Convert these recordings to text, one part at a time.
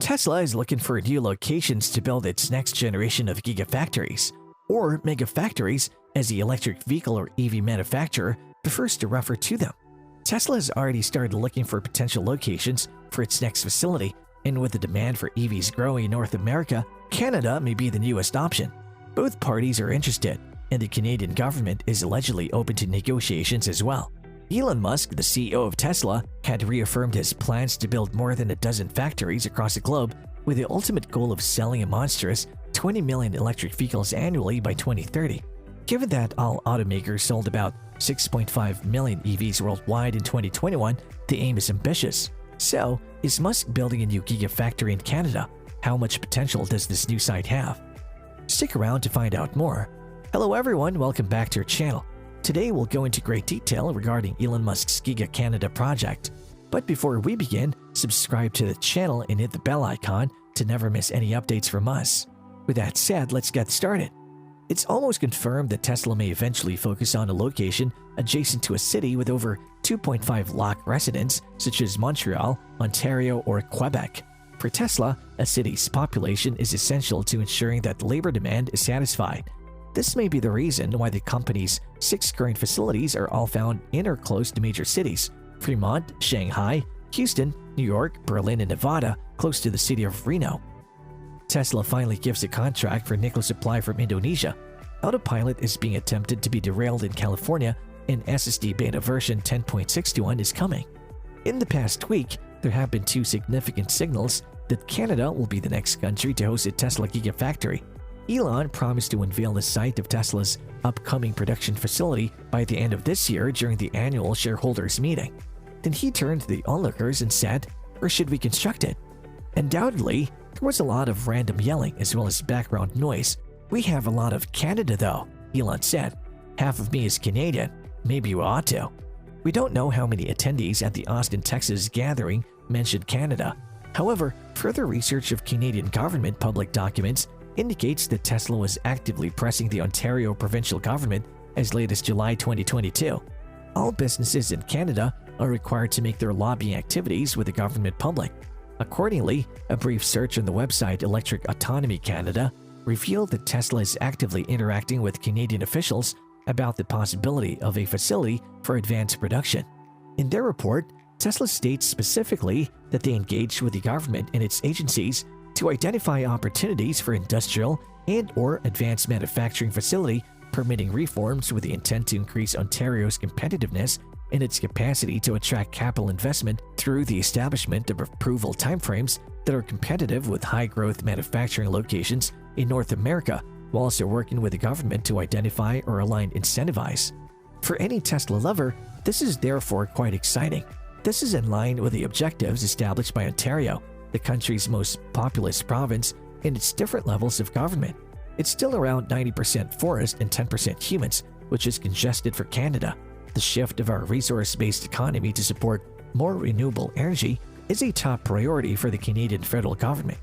Tesla is looking for new locations to build its next generation of gigafactories, or megafactories as the electric vehicle or EV manufacturer prefers to refer to them. Tesla has already started looking for potential locations for its next facility, and with the demand for EVs growing in North America, Canada may be the newest option. Both parties are interested, and the Canadian government is allegedly open to negotiations as well. Elon Musk, the CEO of Tesla, had reaffirmed his plans to build more than a dozen factories across the globe with the ultimate goal of selling a monstrous 20 million electric vehicles annually by 2030. Given that all automakers sold about 6.5 million EVs worldwide in 2021, the aim is ambitious. So, is Musk building a new gigafactory in Canada? How much potential does this new site have? Stick around to find out more. Hello everyone, welcome back to our channel. Today we'll go into great detail regarding Elon Musk's Giga Canada project. But before we begin, subscribe to the channel and hit the bell icon to never miss any updates from us. With that said, let's get started. It's almost confirmed that Tesla may eventually focus on a location adjacent to a city with over 2.5 lakh residents, such as Montreal, Ontario, or Quebec. For Tesla, a city's population is essential to ensuring that labor demand is satisfied. This may be the reason why the company's 6 current facilities are all found in or close to major cities: Fremont, Shanghai, Houston, New York, Berlin, and Nevada, close to the city of Reno. Tesla finally gives a contract for nickel supply from Indonesia. Autopilot is being attempted to be derailed in California, and SSD beta version 10.61 is coming. In the past week, there have been 2 significant signals that Canada will be the next country to host a Tesla Gigafactory. Elon promised to unveil the site of Tesla's upcoming production facility by the end of this year during the annual shareholders meeting. Then he turned to the onlookers and said, "Where should we construct it?" Undoubtedly, there was a lot of random yelling as well as background noise. "We have a lot of Canada though," Elon said. "Half of me is Canadian. Maybe we ought to." We don't know how many attendees at the Austin, Texas gathering mentioned Canada. However, further research of Canadian government public documents indicates that Tesla was actively pressing the Ontario provincial government as late as July 2022. All businesses in Canada are required to make their lobbying activities with the government public. Accordingly, a brief search on the website Electric Autonomy Canada revealed that Tesla is actively interacting with Canadian officials about the possibility of a facility for advanced production. In their report, Tesla states specifically that they engaged with the government and its agencies to identify opportunities for industrial and/or advanced manufacturing facility permitting reforms with the intent to increase Ontario's competitiveness and its capacity to attract capital investment through the establishment of approval timeframes that are competitive with high-growth manufacturing locations in North America, while also working with the government to identify or align incentivize. For any Tesla lover, this is therefore quite exciting. This is in line with the objectives established by Ontario, the country's most populous province, and its different levels of government. It's still around 90% forest and 10% humans, which is congested for Canada. The shift of our resource-based economy to support more renewable energy is a top priority for the Canadian federal government.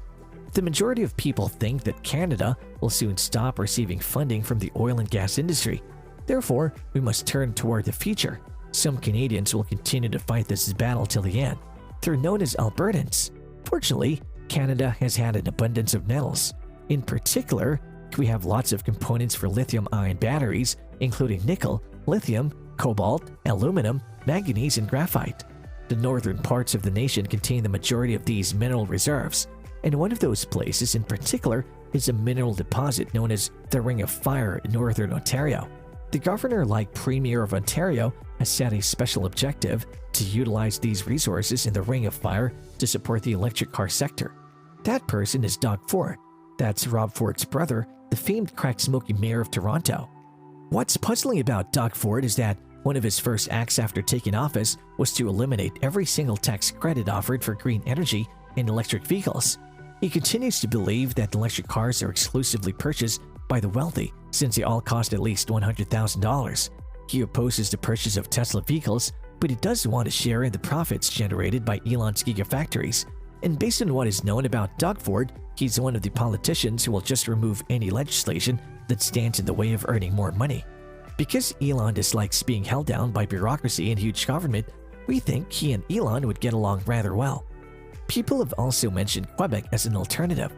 The majority of people think that Canada will soon stop receiving funding from the oil and gas industry. Therefore, we must turn toward the future. Some Canadians will continue to fight this battle till the end. They're known as Albertans. Fortunately, Canada has had an abundance of metals. In particular, we have lots of components for lithium-ion batteries, including nickel, lithium, cobalt, aluminum, manganese, and graphite. The northern parts of the nation contain the majority of these mineral reserves, and one of those places in particular is a mineral deposit known as the Ring of Fire in northern Ontario. The governor, like Premier of Ontario, has set a special objective to utilize these resources in the Ring of Fire to support the electric car sector. That person is Doug Ford. That's Rob Ford's brother, the famed crack-smoking mayor of Toronto. What's puzzling about Doug Ford is that one of his first acts after taking office was to eliminate every single tax credit offered for green energy and electric vehicles. He continues to believe that electric cars are exclusively purchased by the wealthy, since they all cost at least $100,000. He opposes the purchase of Tesla vehicles, but he does want to share in the profits generated by Elon's gigafactories. And based on what is known about Doug Ford, he's one of the politicians who will just remove any legislation that stands in the way of earning more money. Because Elon dislikes being held down by bureaucracy and huge government, we think he and Elon would get along rather well. People have also mentioned Quebec as an alternative.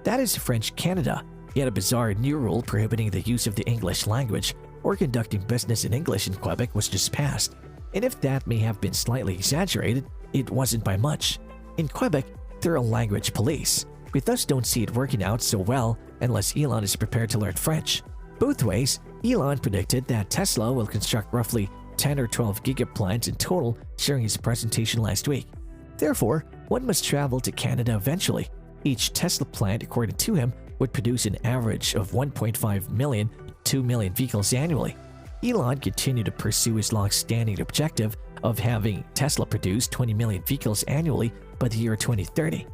That is French Canada, yet a bizarre new rule prohibiting the use of the English language or conducting business in English in Quebec was just passed. And if that may have been slightly exaggerated, it wasn't by much. In Quebec, they're a language police. We thus don't see it working out so well unless Elon is prepared to learn French. Both ways, Elon predicted that Tesla will construct roughly 10 or 12 gigaplants in total during his presentation last week. Therefore, one must travel to Canada eventually. Each Tesla plant, according to him, would produce an average of 1.5 million to 2 million vehicles annually. Elon continued to pursue his long-standing objective of having Tesla produce 20 million vehicles annually by the year 2030.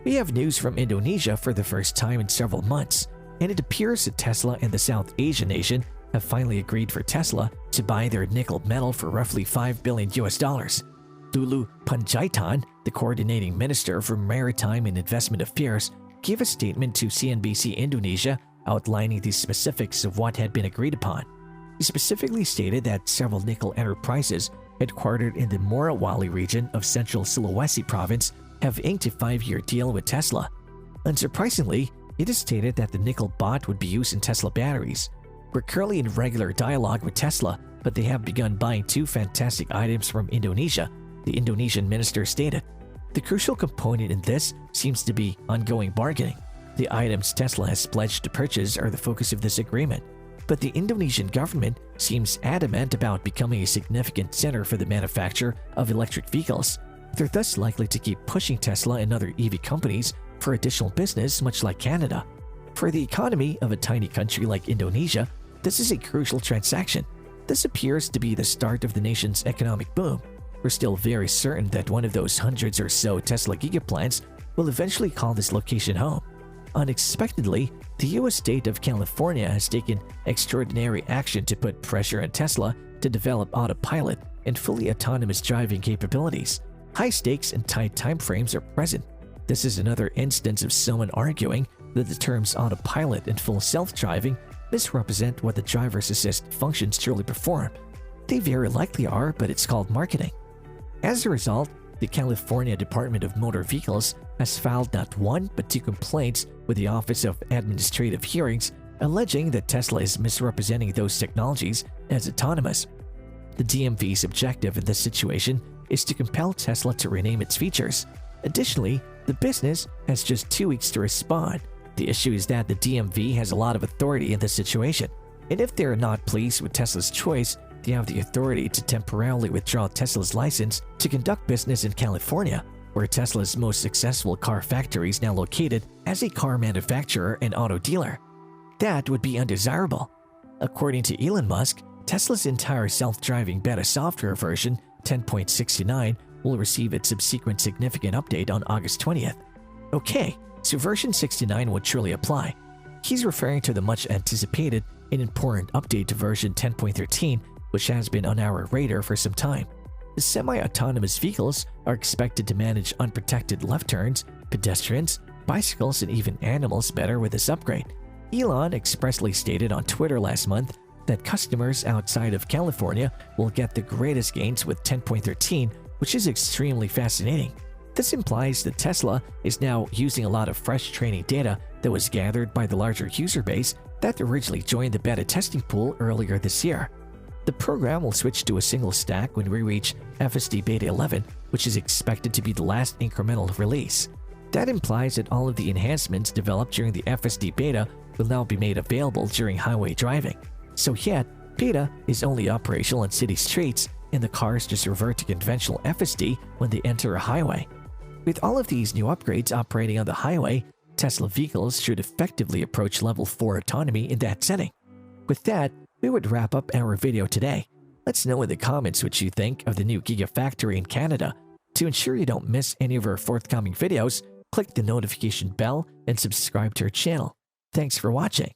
We have news from Indonesia for the first time in several months, and it appears that Tesla and the South Asian nation have finally agreed for Tesla to buy their nickel metal for roughly $5 billion. Lulu Panjaitan, the coordinating minister for Maritime and Investment Affairs, gave a statement to CNBC Indonesia outlining the specifics of what had been agreed upon. He specifically stated that several nickel enterprises headquartered in the Morowali region of central Sulawesi province have inked a 5-year deal with Tesla. Unsurprisingly, it is stated that the nickel bought would be used in Tesla batteries. We're currently in regular dialogue with Tesla, but they have begun buying 2 fantastic items from Indonesia, the Indonesian minister stated. The crucial component in this seems to be ongoing bargaining. The items Tesla has pledged to purchase are the focus of this agreement, but the Indonesian government seems adamant about becoming a significant center for the manufacture of electric vehicles. They're thus likely to keep pushing Tesla and other EV companies for additional business, much like Canada. For the economy of a tiny country like Indonesia, this is a crucial transaction. This appears to be the start of the nation's economic boom. We're still very certain that one of those hundreds or so Tesla gigaplants will eventually call this location home. Unexpectedly, the US state of California has taken extraordinary action to put pressure on Tesla to develop autopilot and fully autonomous driving capabilities. High stakes and tight timeframes are present. This is another instance of someone arguing that the terms autopilot and full self-driving misrepresent what the driver's assist functions truly perform. They very likely are, but it's called marketing. As a result, the California Department of Motor Vehicles has filed not one but 2 complaints with the Office of Administrative Hearings alleging that Tesla is misrepresenting those technologies as autonomous. The DMV's objective in this situation is to compel Tesla to rename its features. Additionally, the business has just 2 weeks to respond. The issue is that the DMV has a lot of authority in this situation, and if they are not pleased with Tesla's choice, they have the authority to temporarily withdraw Tesla's license to conduct business in California, where Tesla's most successful car factory is now located as a car manufacturer and auto dealer. That would be undesirable. According to Elon Musk, Tesla's entire self-driving beta software version 10.69 will receive its subsequent significant update on August 20th. Okay, so version 69 would truly apply. He's referring to the much-anticipated and important update to version 10.13, which has been on our radar for some time. The semi-autonomous vehicles are expected to manage unprotected left turns, pedestrians, bicycles, and even animals better with this upgrade. Elon expressly stated on Twitter last month that customers outside of California will get the greatest gains with 10.13, which is extremely fascinating. This implies that Tesla is now using a lot of fresh training data that was gathered by the larger user base that originally joined the beta testing pool earlier this year. The program will switch to a single stack when we reach FSD Beta 11, which is expected to be the last incremental release. That implies that all of the enhancements developed during the FSD Beta will now be made available during highway driving. So yet, Beta is only operational on city streets, and the cars just revert to conventional FSD when they enter a highway. With all of these new upgrades operating on the highway, Tesla vehicles should effectively approach level 4 autonomy in that setting. With that, we would wrap up our video today. Let's know in the comments what you think of the new gigafactory in Canada. To ensure you don't miss any of our forthcoming videos, click the notification bell and subscribe to our channel. Thanks for watching.